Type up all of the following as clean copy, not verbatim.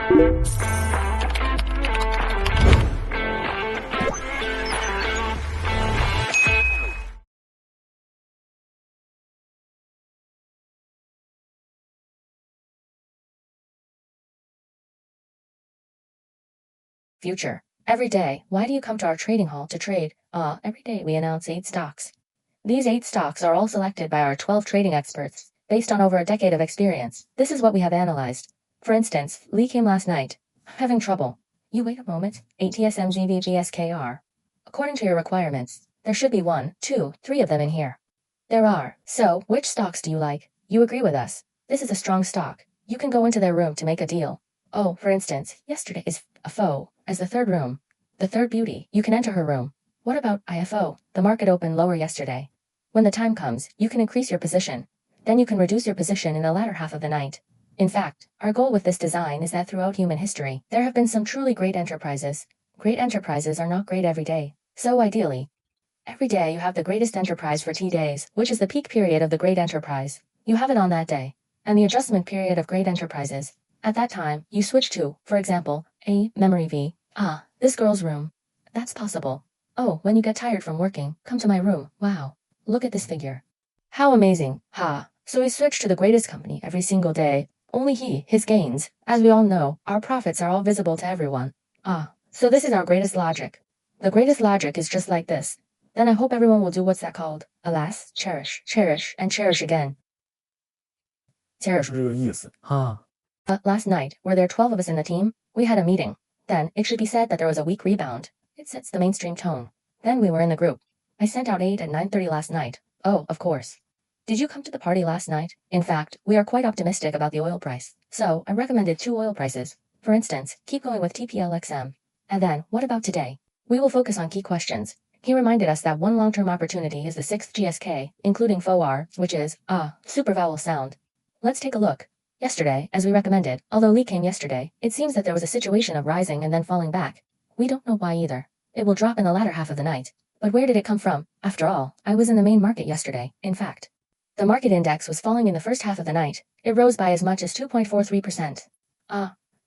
Future. Every day, why do you come to our trading hall to trade? Every day we announce 8 stocks. These 8 stocks are all selected by our 12 trading experts, based on over a decade of experience. This is what we have analyzed. For instance, Lee came last night. Having trouble. You wait a moment. ATSMGVGSKR. According to your requirements, there should be 1, 2, 3 of them in here. There are. So, which stocks do you like? You agree with us. This is a strong stock. You can go into their room to make a deal. Oh, for instance, yesterday is a foe as the third room. The third beauty, you can enter her room. What about IFO? The market opened lower yesterday. When the time comes, you can increase your position. Then you can reduce your position in the latter half of the night. In fact, our goal with this design is that throughout human history, there have been some truly great enterprises. Great enterprises are not great every day. So ideally, every day you have the greatest enterprise for T days, which is the peak period of the great enterprise. You have it on that day. And the adjustment period of great enterprises. At that time, you switch to, for example, a memory V. This girl's room. That's possible. Oh, when you get tired from working, come to my room. Wow. Look at this figure. How amazing. So we switch to the greatest company every single day. Only his gains. As we all know, our profits are all visible to everyone. So this is our greatest logic. The greatest logic is just like this. Then I hope everyone will do what's that called? Alas, cherish, and cherish again. Cherish. Last night, were there 12 of us in the team? We had a meeting. Then, it should be said that there was a weak rebound. It sets the mainstream tone. Then we were in the group. I sent out 8 at 9:30 last night. Oh, of course. Did you come to the party last night? In fact, we are quite optimistic about the oil price. So, I recommended 2 oil prices. For instance, keep going with TPLXM. And then, what about today? We will focus on key questions. He reminded us that one long-term opportunity is the 6th GSK, including FOR, which is, super vowel sound. Let's take a look. Yesterday, as we recommended, although Lee came yesterday, it seems that there was a situation of rising and then falling back. We don't know why either. It will drop in the latter half of the night. But where did it come from? After all, I was in the main market yesterday, in fact. The market index was falling in the first half of the night. It rose by as much as 2.43%.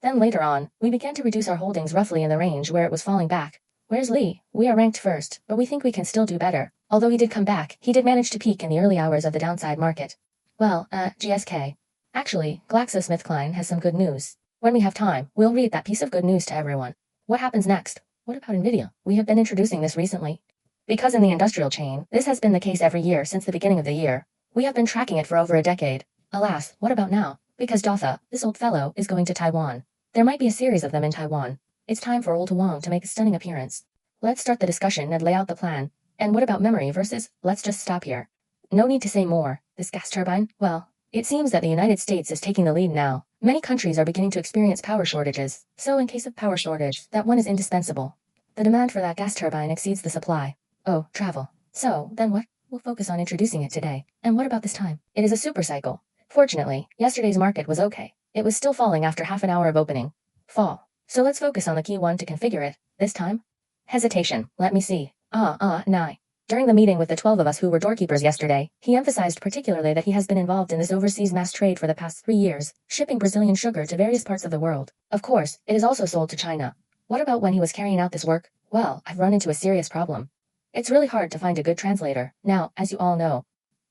Then later on, we began to reduce our holdings roughly in the range where it was falling back. Where's Lee? We are ranked first, but we think we can still do better. Although he did come back, he did manage to peak in the early hours of the downside market. Well, GSK. Actually, GlaxoSmithKline has some good news. When we have time, we'll read that piece of good news to everyone. What happens next? What about Nvidia? We have been introducing this recently. Because in the industrial chain, this has been the case every year since the beginning of the year. We have been tracking it for over a decade. Alas, what about now? Because Dotha, this old fellow, is going to Taiwan. There might be a series of them in Taiwan. It's time for old Huang to make a stunning appearance. Let's start the discussion and lay out the plan. And what about memory versus, let's just stop here. No need to say more. This gas turbine, well, it seems that the United States is taking the lead now. Many countries are beginning to experience power shortages. So in case of power shortage, that one is indispensable. The demand for that gas turbine exceeds the supply. Oh, travel. So, then what? We'll focus on introducing it today. And what about this time? It is a super cycle. Fortunately, yesterday's market was okay. It was still falling after half an hour of opening. Fall. So let's focus on the key one to configure it. This time? Hesitation. Let me see. Nah. During the meeting with the 12 of us who were doorkeepers yesterday, he emphasized particularly that he has been involved in this overseas mass trade for the past 3 years, shipping Brazilian sugar to various parts of the world. Of course, it is also sold to China. What about when he was carrying out this work? Well, I've run into a serious problem. It's really hard to find a good translator. Now, as you all know,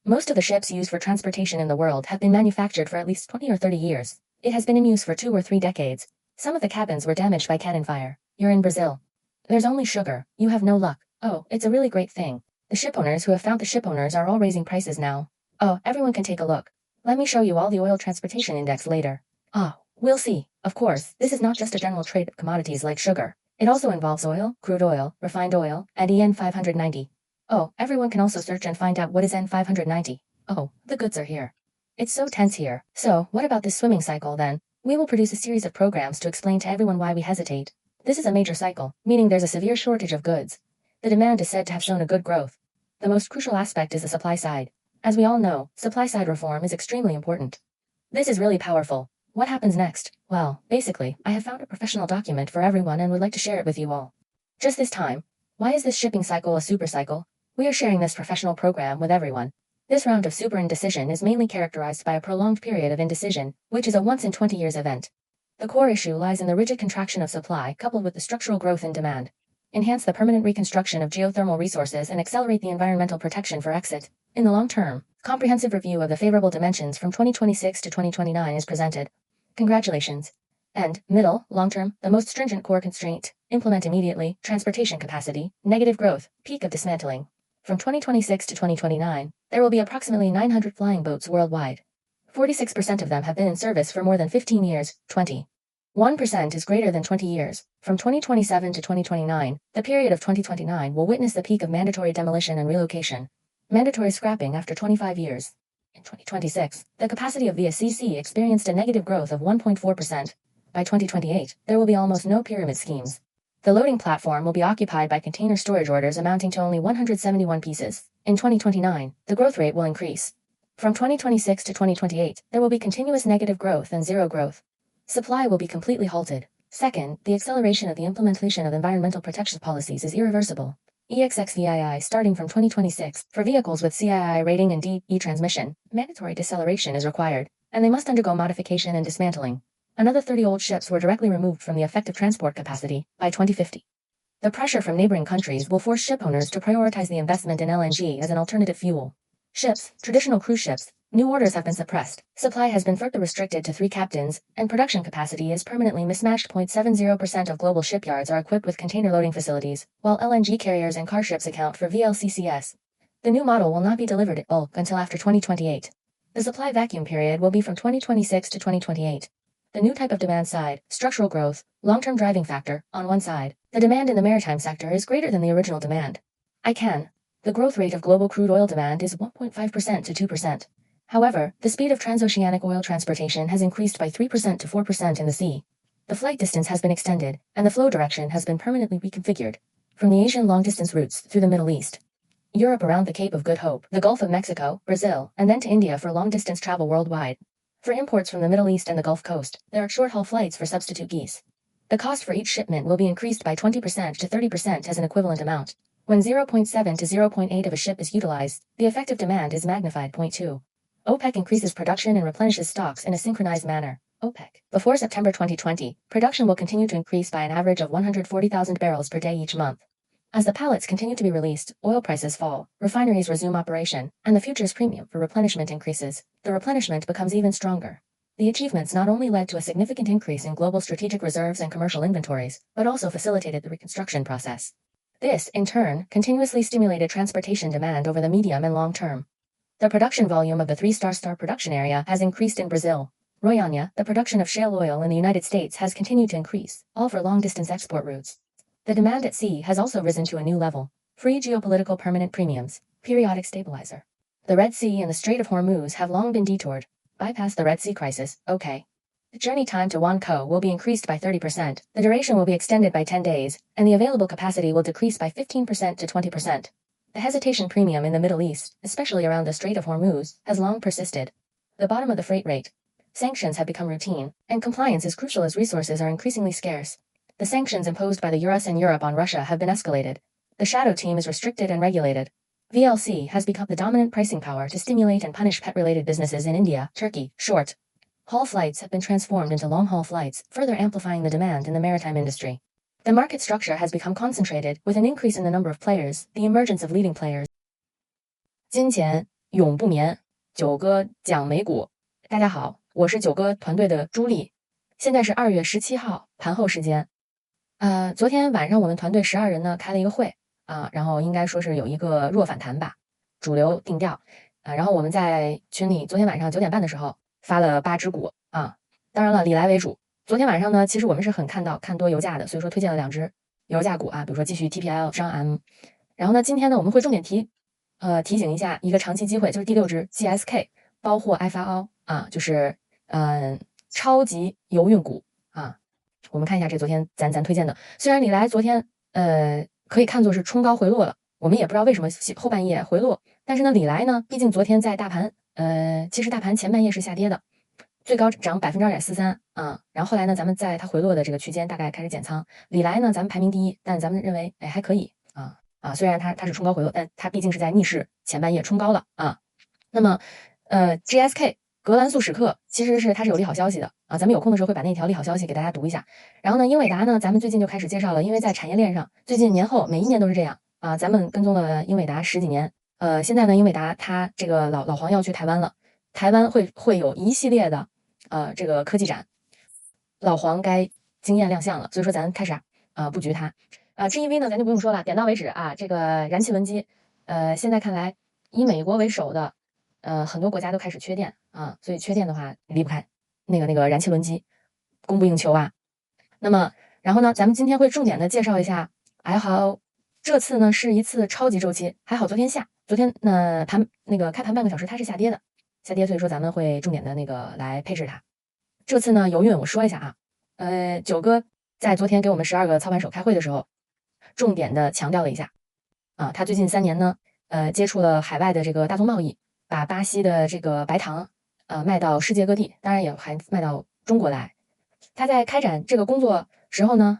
most of the ships used for transportation in the world have been manufactured for at least 20 or 30 years. It has been in use for 2 or 3 decades. Some of the cabins were damaged by cannon fire. You're in Brazil. There's only sugar. You have no luck. Oh, it's a really great thing. The shipowners who have found the shipowners are all raising prices now. Oh, everyone can take a look. Let me show you all the oil transportation index later. We'll see. Of course, this is not just a general trade of commodities like sugar. It also involves oil, crude oil, refined oil, and EN 590. Oh, everyone can also search and find out what is EN 590. Oh, the goods are here. It's so tense here. So, what about this swimming cycle then? We will produce a series of programs to explain to everyone why we hesitate. This is a major cycle, meaning there's a severe shortage of goods. The demand is said to have shown a good growth. The most crucial aspect is the supply side. As we all know, supply side reform is extremely important. This is really powerful. What happens next? Well, basically, I have found a professional document for everyone and would like to share it with you all. Just this time. Why is this shipping cycle a super cycle? We are sharing this professional program with everyone. This round of super indecision is mainly characterized by a prolonged period of indecision, which is a once in 20 years event. The core issue lies in the rigid contraction of supply coupled with the structural growth in demand. Enhance the permanent reconstruction of geothermal resources and accelerate the environmental protection for exit. In the long term, comprehensive review of the favorable dimensions from 2026 to 2029 is presented. Congratulations. And, middle, long term, the most stringent core constraint, implement immediately, transportation capacity, negative growth, peak of dismantling. From 2026 to 2029, there will be approximately 900 flying boats worldwide. 46% of them have been in service for more than 15 years, 21% is greater than 20 years. From 2027 to 2029, the period of 2029 will witness the peak of mandatory demolition and relocation. Mandatory scrapping after 25 years. In 2026, the capacity of VSCC experienced a negative growth of 1.4%. By 2028, there will be almost no pyramid schemes. The loading platform will be occupied by container storage orders amounting to only 171 pieces. In 2029, the growth rate will increase. From 2026 to 2028, there will be continuous negative growth and zero growth. Supply will be completely halted. Second, the acceleration of the implementation of environmental protection policies is irreversible. EXXVII starting from 2026, for vehicles with CII rating and DE transmission, mandatory deceleration is required, and they must undergo modification and dismantling. Another 30 old ships were directly removed from the effective transport capacity by 2050. The pressure from neighboring countries will force ship owners to prioritize the investment in LNG as an alternative fuel. Ships, traditional cruise ships, new orders have been suppressed, supply has been further restricted to 3 captains, and production capacity is permanently mismatched. 0.70% of global shipyards are equipped with container loading facilities, while LNG carriers and car ships account for VLCCs. The new model will not be delivered in bulk until after 2028. The supply vacuum period will be from 2026 to 2028. The new type of demand side, structural growth, long-term driving factor, on one side, the demand in the maritime sector is greater than the original demand. The growth rate of global crude oil demand is 1.5% to 2%. However, the speed of transoceanic oil transportation has increased by 3% to 4% in the sea. The flight distance has been extended, and the flow direction has been permanently reconfigured. From the Asian long-distance routes through the Middle East, Europe around the Cape of Good Hope, the Gulf of Mexico, Brazil, and then to India for long-distance travel worldwide. For imports from the Middle East and the Gulf Coast, there are short-haul flights for substitute geese. The cost for each shipment will be increased by 20% to 30% as an equivalent amount. When 0.7 to 0.8 of a ship is utilized, the effective demand is magnified. 0.2. OPEC increases production and replenishes stocks in a synchronized manner. OPEC. Before September 2020, production will continue to increase by an average of 140,000 barrels per day each month. As the pallets continue to be released, oil prices fall, refineries resume operation, and the futures premium for replenishment increases. The replenishment becomes even stronger. The achievements not only led to a significant increase in global strategic reserves and commercial inventories, but also facilitated the reconstruction process. This, in turn, continuously stimulated transportation demand over the medium and long term. The production volume of the 3-star production area has increased in Brazil. Royania, the production of shale oil in the United States has continued to increase, all for long-distance export routes. The demand at sea has also risen to a new level. Free geopolitical permanent premiums, periodic stabilizer. The Red Sea and the Strait of Hormuz have long been detoured. Bypass the Red Sea crisis, okay. The journey time to Wanko will be increased by 30%, the duration will be extended by 10 days, and the available capacity will decrease by 15% to 20%. The hesitation premium in the Middle East, especially around the Strait of Hormuz, has long persisted. The bottom of the freight rate. Sanctions have become routine, and compliance is crucial as resources are increasingly scarce. The sanctions imposed by the US and Europe on Russia have been escalated. The shadow team is restricted and regulated. VLC has become the dominant pricing power to stimulate and punish pet-related businesses in India, Turkey, short-haul flights have been transformed into long-haul flights, further amplifying the demand in the maritime industry. The market structure has become concentrated, with an increase in the number of players, the emergence of leading players. 金钱永不眠，九哥讲美股。大家好，我是九哥团队的朱莉，现在是2月17号盘后时间。昨天晚上我们团队12人呢开了一个会然后应该说是有一个弱反弹吧，主流定调然后我们在群里昨天晚上9点半的时候发了8只股当然了里来为主。昨天晚上呢，其实我们是很看多油价的，所以说推荐了2只油价股比如说继续 TPL 上 M。然后呢，今天呢我们会重点提醒一下一个长期机会，就是第6只 GSK 包货 FRO 就是超级油运股我们看一下这昨天咱推荐的，虽然里来昨天可以看作是冲高回落了，我们也不知道为什么后半夜回落，但是呢里来呢，毕竟昨天在大盘其实大盘前半夜是下跌的，最高涨 2.43% 然后后来呢咱们在它回落的这个区间大概开始减仓。里来呢咱们排名第1，但咱们认为还可以虽然它是冲高回落，但它毕竟是在逆势前半夜冲高了那么GSK 格兰素史克其实它是有利好消息的啊，咱们有空的时候会把那条利好消息给大家读一下。然后呢，英伟达呢，咱们最近就开始介绍了，因为在产业链上，最近年后每一年都是这样啊，咱们跟踪了英伟达10几年，现在呢，英伟达它这个老黄要去台湾了，台湾会有一系列的这个科技展，老黄该惊艳亮相了，所以说咱开始布局它。GEV 呢，咱就不用说了，点到为止啊。这个燃气轮机，现在看来以美国为首的，很多国家都开始缺电啊，所以缺电的话离不开那个燃气轮机，供不应求啊。那么，然后呢，咱们今天会重点的介绍一下，还好这次呢是一次超级周期，还好昨天开盘半个小时它是下跌，所以说咱们会重点的来配置它。这次呢油运我说一下啊，九哥在昨天给我们12个操盘手开会的时候，重点的强调了一下啊，他最近3年呢，接触了海外的这个大宗贸易，把巴西的这个白糖卖到世界各地，当然也还卖到中国来。他在开展这个工作时候呢，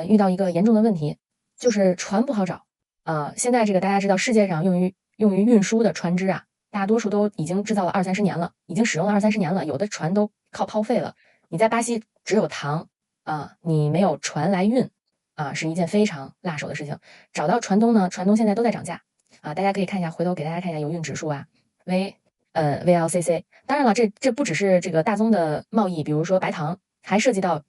遇到一个严重的问题，就是船不好找啊。现在这个大家知道，世界上用于运输的船只啊，大多数都已经制造了20-30年了，已经使用了20-30年了，有的船都靠抛废了。你在巴西只有糖啊，你没有船来运啊，是一件非常辣手的事情。找到船东呢，船东现在都在涨价啊，大家可以看一下，回头给大家看一下油运指数啊，VLCC。当然了，这不只是这个大宗的贸易，比如说白糖，还涉及到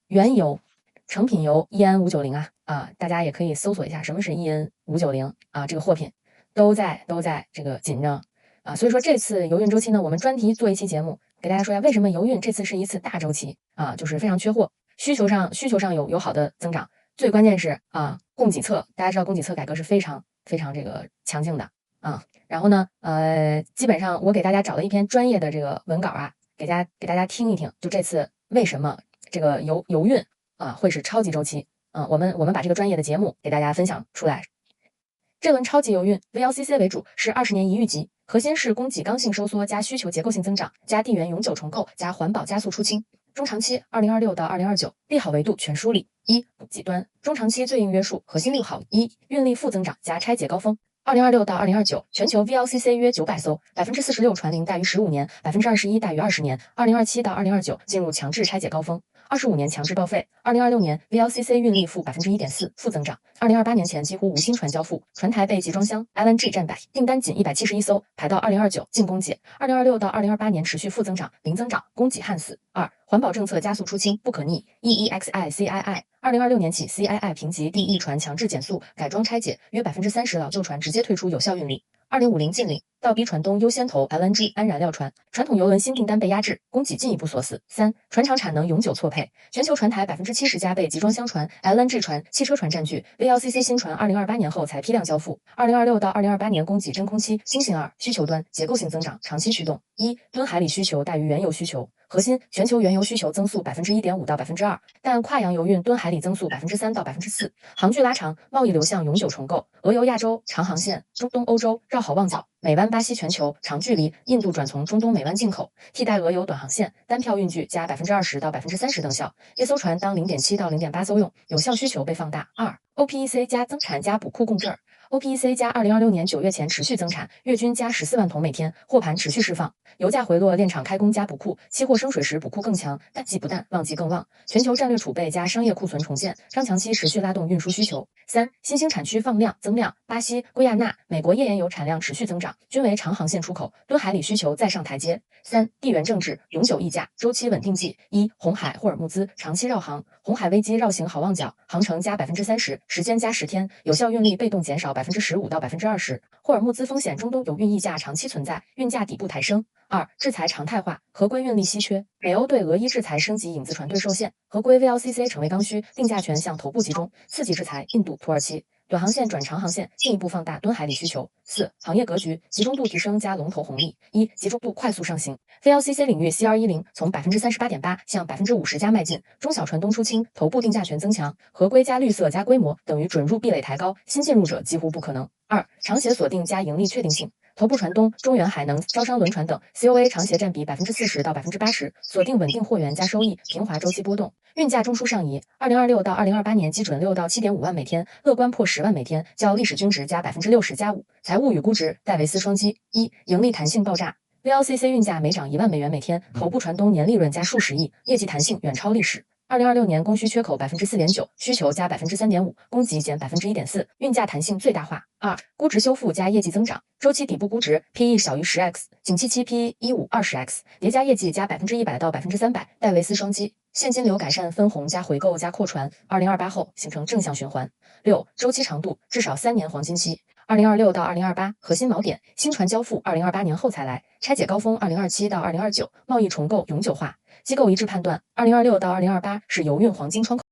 原油、成品油EN590啊，大家也可以搜索一下什么是EN590啊，这个货品都在这个紧张啊，所以说这次油运周期呢，我们专题做一期节目，给大家说一下为什么油运这次是一次大周期啊，就是非常缺货，需求上有好的增长，最关键是啊，供给侧，大家知道供给侧改革是非常这个强劲的啊。然后呢，基本上我给大家找了一篇专业的这个文稿啊，给大家听一听，就这次为什么这个油运啊会是超级周期啊，我们把这个专业的节目给大家分享出来。这轮超级油运 VLCC 为主，是20年一遇级，核心是供给刚性收缩加需求结构性增长加地缘永久重构加环保加速出清。中长期2026到2029利好维度全梳理：一、补给端，中长期最硬约束核心利好一、运力负增长加拆解高峰。2026到2029，全球 VLCC 约900艘，46%船龄大于15年，21%大于20年。2027到2029进入强制拆解高峰，25年强制报废。2026年 VLCC 运力负1.4%负增长。2028年前几乎无新船交付，船台被集装箱 LNG 占百，订单仅171艘，排到2029进攻解。2026到2028年持续负增长，零增长，供给焊死。2、环保政策加速出清，不可逆。EEXI CII 2026年起 CII 评级第一船强制减速改装拆解，约30%老旧船直接退出有效运力。2050禁令，倒逼船东优先投 LNG 安燃料船，传统油轮新订单被压制，供给进一步锁死。3、船厂产能永久错配，全球船台70%加被集装箱船、LNG 船、汽车船占据。VLCC 新船2028年后才批量交付。2026到2028年供给真空期。星星2，需求端结构性增长，长期驱动。1、吨海里需求大于原油需求。核心全球原油需求增速1.5%到2%，但跨洋油运吨海里增速3%到4%。航距拉长，贸易流向永久重构。俄油亚洲长航线，中东欧洲绕好望角，美湾巴西全球长距离，印度转从中东美湾进口，替代俄油短航线，单票运距加20%到30%等效。一艘船当0.7到0.8艘用，有效需求被放大。2、OPEC 加增产加补库共振。OPEC 加2026年9月前持续增产，月均加14万桶每天，货盘持续释放，油价回落，炼厂开工加补库，期货升水时补库更强，淡季不淡，旺季更旺。全球战略储备加商业库存重建，张强期持续拉动运输需求。3、新兴产区放量增量，巴西、圭亚那、美国页岩油产量持续增长，均为长航线出口，吨海里需求再上台阶。3、地缘政治永久溢价，周期稳定剂。1、红海、霍尔木兹长期绕行，红海危机绕行好望角，航程加30%，时间加10天，有效运力被动减少15%到20%。霍尔木兹风险，中东有运溢价长期存在，运价底部抬升。2、制裁常态化，合规运力稀缺，美欧对俄伊制裁升级，影子船队受限，合规 VLCC 成为刚需，定价权向头部集中，刺激制裁印度、土耳其。短航线转长航线，进一步放大吨海里需求。4、行业格局集中度提升加龙头红利。1、集中度快速上行 ，VLCC 领域 CR10 从38.8%向50%加迈进，中小船东出清，头部定价权增强，合规加绿色加规模等于准入壁垒抬高，新进入者几乎不可能。2、长协锁定加盈利确定性。头部船东、中远海能、招商轮船等 COA 长协占比40%到80%，锁定稳定货源加收益，平滑周期波动。运价中枢上移，2026到2028年基准6到7.5万每天，乐观破10万每天，较历史均值加60%加5%。财务与估值戴维斯双击。1、盈利弹性爆炸。VLCC 运价每涨1万美元每天，头部船东年利润加数十亿，业绩弹性远超历史。2026年供需缺口4.9%，需求加3.5%，供给减1.4%，运价弹性最大化。2. 估值修复加业绩增长，周期底部估值 PE 小于10x，景气期 PE15-20x，叠加业绩加100%到300%，戴维斯双击。现金流改善分红加回购加扩船，2028后形成正向循环。6. 周期长度至少3年黄金期。2026到2028核心锚点，新船交付2028年后才来，拆解高峰2027到2029，贸易重构永久化。机构一致判断，2026到2028是油运黄金窗口。